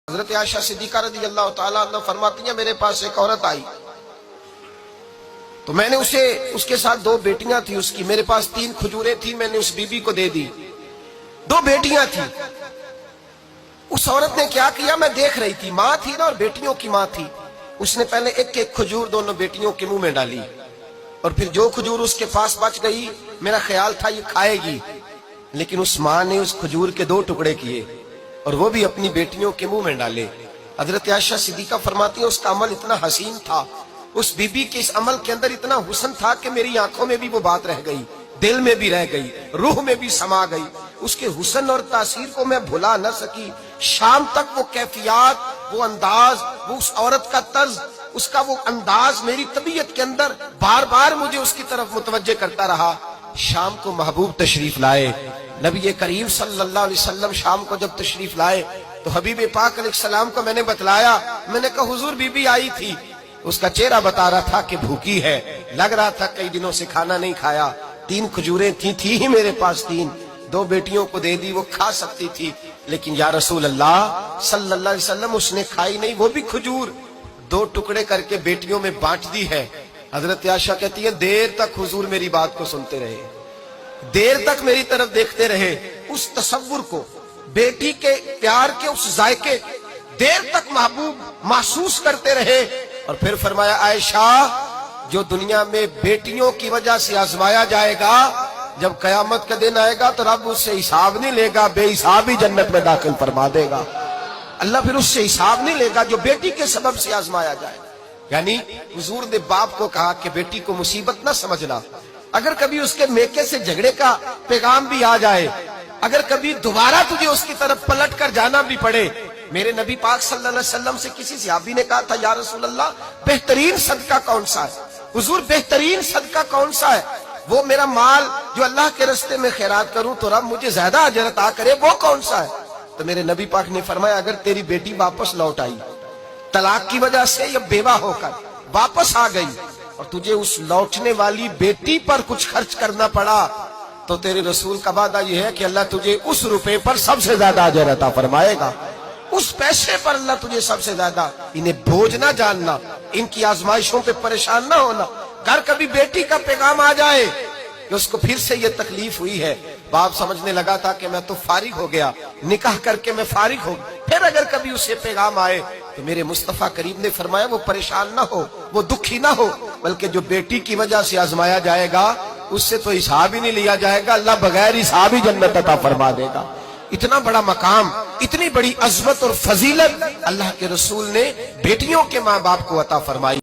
حضرت عائشہ صدیقہ رضی اللہ تعالیٰ عنہ فرماتی ہیں میرے پاس ایک عورت آئی تو میں نے اس کے ساتھ 2 بیٹیاں تھی اس کی، میرے پاس 3 کھجوریں تھی، میں نے اس بی بی کو دے دی، 2 بیٹیاں تھی۔ اس عورت نے کیا کیا، میں دیکھ رہی تھی، ماں تھی نا اور بیٹیوں کی ماں تھی، اس نے پہلے ایک ایک کھجور دونوں بیٹیوں کے منہ میں ڈالی اور پھر جو کھجور اس کے پاس بچ گئی میرا خیال تھا یہ کھائے گی، لیکن اس ماں نے اس کھجور کے 2 ٹکڑے کیے اور وہ بھی اپنی بیٹیوں کے منہ میں ڈالے۔ حضرت عائشہ صدیقہ فرماتی ہیں اس کا عمل اتنا حسین تھا، اس بی بی کے اس عمل کے اندر اتنا حسن تھا کہ میری آنکھوں میں بھی وہ بات رہ گئی، دل میں بھی رہ گئی، روح میں بھی سما گئی۔ اس کے حسن اور تاثیر کو میں بھلا نہ سکی، شام تک وہ کیفیات، وہ انداز، وہ اس عورت کا طرز، اس کا وہ انداز میری طبیعت کے اندر بار بار مجھے اس کی طرف متوجہ کرتا رہا۔ شام کو محبوب تشریف لائے، نبی کریم صلی اللہ علیہ وسلم شام کو جب تشریف لائے تو حبیب پاک علیہ السلام کو میں نے بتلایا، میں نے کہا حضور بی بی آئی تھی، اس کا چہرہ بتا رہا تھا کہ بھوکی ہے، لگ رہا تھا کئی دنوں سے کھانا نہیں کھایا، 3 کھجوریں تھی ہی میرے پاس 3، 2 بیٹیوں کو دے دی، وہ کھا سکتی تھی، لیکن یا رسول اللہ صلی اللہ علیہ وسلم اس نے کھائی نہیں، وہ بھی کھجور 2 ٹکڑے کر کے بیٹیوں میں بانٹ دی ہے۔ حضرت عائشہ کہتی ہے دیر تک حضور میری بات کو سنتے رہے، دیر تک میری طرف دیکھتے رہے، اس تصور کو، بیٹی کے پیار کے اس ذائقے دیر تک محبوب محسوس کرتے رہے، اور پھر فرمایا عائشہ جو دنیا میں بیٹیوں کی وجہ سے آزمایا جائے گا، جب قیامت کا دن آئے گا تو رب اس سے حساب نہیں لے گا، بے حساب ہی جنت میں داخل فرما دے گا۔ اللہ پھر اس سے حساب نہیں لے گا جو بیٹی کے سبب سے آزمایا جائے۔ یعنی حضور نے باپ کو کہا کہ بیٹی کو مصیبت نہ سمجھنا، اگر کبھی اس کے میکے سے جھگڑے کا پیغام بھی آ جائے، اگر کبھی دوبارہ تجھے اس کی طرف پلٹ کر جانا بھی پڑے، میرے نبی پاک صلی اللہ علیہ وسلم سے کسی صحابی نے کہا تھا یا رسول اللہ بہترین صدقہ کون سا ہے؟ حضور بہترین صدقہ کون سا ہے؟ وہ میرا مال جو اللہ کے راستے میں خیرات کروں تو رب مجھے زیادہ اجر عطا کرے، وہ کون سا ہے؟ تو میرے نبی پاک نے فرمایا اگر تیری بیٹی واپس لوٹ آئی طلاق کی وجہ سے یا بیوہ ہو کر واپس آ گئی اور تجھے اس لوٹنے والی بیٹی پر کچھ خرچ کرنا پڑا تو تیرے رسول کا وعدہ یہ ہے کہ اللہ تجھے اس روپے پر سب سے زیادہ اجر عطا فرمائے گا، اس پیسے پر اللہ تجھے سب سے زیادہ۔ انہیں بوجھ نہ جاننا، ان کی آزمائشوں پہ پریشان نہ ہونا۔ گھر کبھی بیٹی کا پیغام آ جائے کہ اس کو پھر سے یہ تکلیف ہوئی ہے، باپ سمجھنے لگا تھا کہ میں تو فارغ ہو گیا، نکاح کر کے میں فارغ ہو گیا، پھر اگر کبھی اسے پیغام آئے تو میرے مصطفیٰ کریم نے فرمایا وہ پریشان نہ ہو، وہ دکھی نہ ہو، بلکہ جو بیٹی کی وجہ سے آزمایا جائے گا اس سے تو حساب ہی نہیں لیا جائے گا، اللہ بغیر حساب ہی جنت عطا فرما دے گا۔ اتنا بڑا مقام، اتنی بڑی عظمت اور فضیلت اللہ کے رسول نے بیٹیوں کے ماں باپ کو عطا فرمائی۔